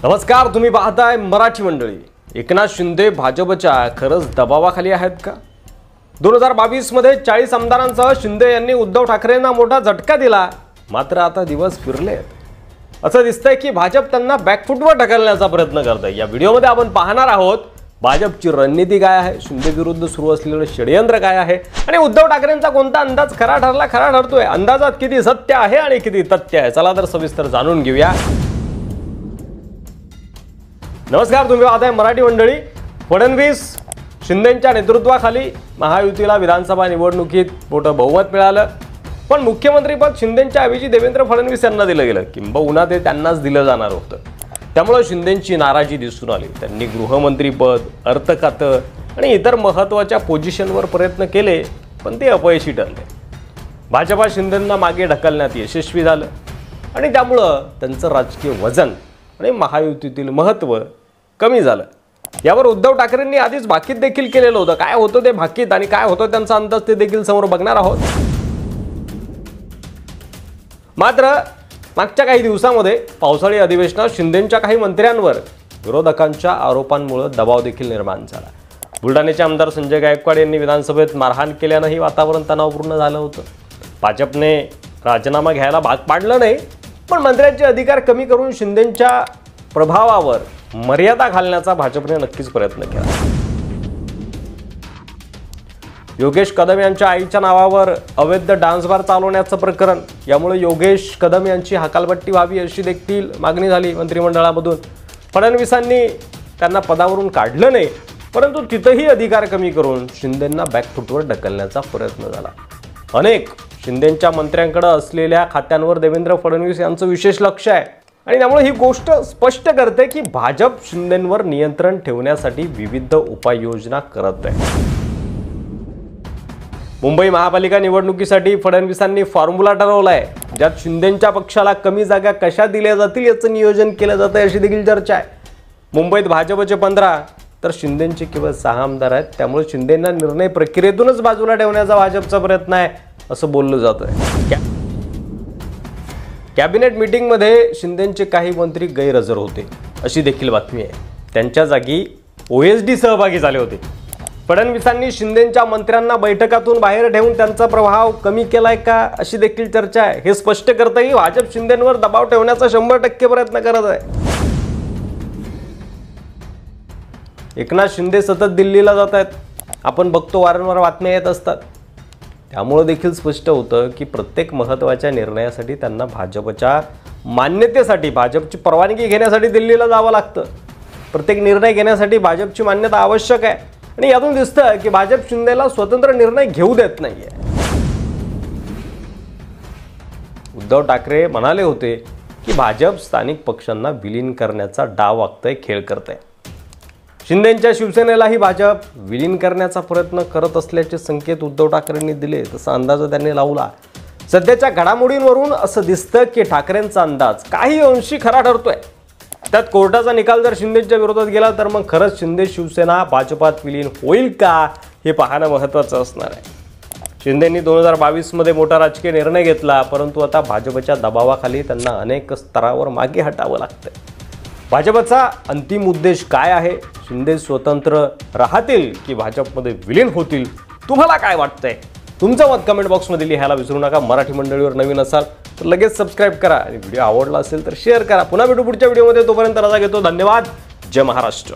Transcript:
नमस्कार, तुम्ही पाहताय मराठी मंडळी। एकनाथ शिंदे भाजपच्या खरंच दबावाखाली आहेत का? 2022 मध्ये 40 आमदारांसह शिंदे यांनी उद्धव ठाकरेंना मोठा झटका दिला। मात्र आता दिवस फिरलेत। असं दिसतंय की भाजप त्यांना बॅकफुटवर ढकलण्याचा प्रयत्न करतंय। या व्हिडिओमध्ये आपण पाहणार आहोत भाजपची रणनीती काय आहे, शिंदे विरुद्ध सुरू असलेलं षडयंत्र काय आहे आणि उद्धव ठाकरेंचा कोणता अंदाज खरा ठरतोय। अंदाजात किती सत्य आहे आणि किती तथ्य आहे, चला तर सविस्तर जाणून घेऊया। नमस्कार, तुम्ही पाहताय मराठी मंडळी। फडणवीस शिंदेंच्या नेतृत्वाखाली महायुतीला विधानसभा निवडणुकीत मोठं बहुमत मिळालं, पण मुख्यमंत्रीपद शिंदेंच्या ऐवजी देवेंद्र फडणवीस यांना दिलं गेलं, किंबहुना ते त्यांनाच दिलं जाणार होतं। त्यामुळे शिंदेंची नाराजी दिसून आली। त्यांनी गृहमंत्रीपद, अर्थ खातं आणि इतर महत्त्वाच्या पोझिशनवर प्रयत्न केले, पण ते अपयशी ठरले। भाजपा शिंदेंना मागे ढकलण्यात यशस्वी झालं आणि त्यामुळे त्यांचं राजकीय वजन आणि महायुतीतील महत्त्व कमी झालं। यावर उद्धव ठाकरेंनी आधीच भाकीत देखील केलेलं होतं। काय होतं ते भाकीत आणि काय होतं त्यांचा अंदाज ते देखील समोर बघणार आहोत। मात्र मागच्या काही दिवसांमध्ये पावसाळी अधिवेशनात शिंदेंच्या काही मंत्र्यांवर विरोधकांच्या आरोपांमुळे दबाव देखील निर्माण झाला। बुलढाण्याचे आमदार संजय गायकवाड यांनी विधानसभेत मारहाण केल्यानंही वातावरण तणावपूर्ण झालं होतं। भाजपने राजीनामा घ्यायला भाग पाडलं नाही, पण मंत्र्यांचे अधिकार कमी करून शिंदेंच्या प्रभावावर मर्यादा घालण्याचा भाजपने नक्कीच प्रयत्न केला। योगेश कदम यांच्या आईच्या नावावर अवैध डान्स बार चालवण्याचं प्रकरण, यामुळे योगेश कदम यांची हकालपट्टी व्हावी अशी देखील मागणी झाली मंत्रिमंडळामधून। फडणवीसांनी त्यांना पदावरून काढलं नाही, परंतु तिथेही अधिकार कमी करून शिंदेंना बॅकफुटवर ढकलण्याचा प्रयत्न झाला। अनेक शिंदेंच्या मंत्र्यांकडे असलेल्या खात्यांवर देवेंद्र फडणवीस यांचं विशेष लक्ष आहे आणि त्यामुळे ही गोष्ट स्पष्ट करते की भाजप शिंदेंवर नियंत्रण ठेवण्यासाठी विविध उपाययोजना करत आहे। मुंबई महापालिका निवडणुकीसाठी फडणवीसांनी फॉर्म्युला ठरवलाय, ज्यात शिंदेंच्या पक्षाला कमी जागा कशा दिल्या जातील याचं नियोजन केलं जातं अशी देखील चर्चा आहे। मुंबईत भाजपचे 15 तर शिंदेंचे केवळ 6 आमदार आहेत, त्यामुळे शिंदेंना निर्णय प्रक्रियेतूनच बाजूला ठेवण्याचा भाजपचा प्रयत्न आहे असं बोललं जातंय। कॅबिनेट मीटिंगमध्ये शिंदेंचे काही मंत्री गैरहजर होते अशी देखील बातमी आहे। त्यांच्या जागी OSD सहभागी झाले होते। फडणवीसांनी शिंदेंच्या मंत्र्यांना बैठकातून बाहेर ठेवून त्यांचा प्रभाव कमी केलाय का अशी देखील चर्चा आहे। हे स्पष्ट करतं की भाजप शिंदेंवर दबाव ठेवण्याचा 100% प्रयत्न करत आहे। एकनाथ शिंदे सतत दिल्लीला जात आहेत, आपण बघतो, वारंवार बातम्या येत असतात। त्यामुळे देखील स्पष्ट होतं की प्रत्येक महत्त्वाच्या निर्णयासाठी त्यांना भाजपच्या मान्यतेसाठी, भाजपची परवानगी घेण्यासाठी दिल्लीला जावं लागतं। प्रत्येक निर्णय घेण्यासाठी भाजपची मान्यता आवश्यक आहे आणि यातून दिसतं की भाजप शिंदेला स्वतंत्र निर्णय घेऊ देत नाहीये। उद्धव ठाकरे म्हणाले होते की भाजप स्थानिक पक्षांना विलीन करण्याचा डाव आखतंय, खेळ करतंय। शिंदेंच्या शिवसेनेलाही भाजप विलीन करण्याचा प्रयत्न करत असल्याचे संकेत उद्धव ठाकरेंनी दिले, तसा अंदाज त्यांनी लावला। सध्याच्या घडामोडींवरून असं दिसतं की ठाकरेंचा अंदाज काही अंशी खरा ठरतोय। त्यात कोर्टाचा निकाल जर शिंदेच्या विरोधात गेला तर मग खरंच शिंदे शिवसेना भाजपात विलीन होईल का हे पाहणं महत्त्वाचं असणार आहे। शिंदेंनी 2022 मध्ये मोठा राजकीय निर्णय घेतला, परंतु आता भाजपच्या दबावाखाली त्यांना अनेक स्तरावर मागे हटावं लागतंय। भाजपचा अंतिम उद्देश काय आहे? शिंदे स्वतंत्र राहतील की भाजपमध्ये विलीन होतील? तुम्हाला काय वाटतंय? तुमचं मत कमेंट बॉक्समध्ये लिहायला विसरू नका। मराठी मंडळीवर नवीन असाल तर लगेच सबस्क्राईब करा आणि व्हिडिओ आवडला असेल तर शेअर करा। पुन्हा भेटू पुढच्या व्हिडिओमध्ये, तोपर्यंत रजा घेतो। धन्यवाद। जय महाराष्ट्र।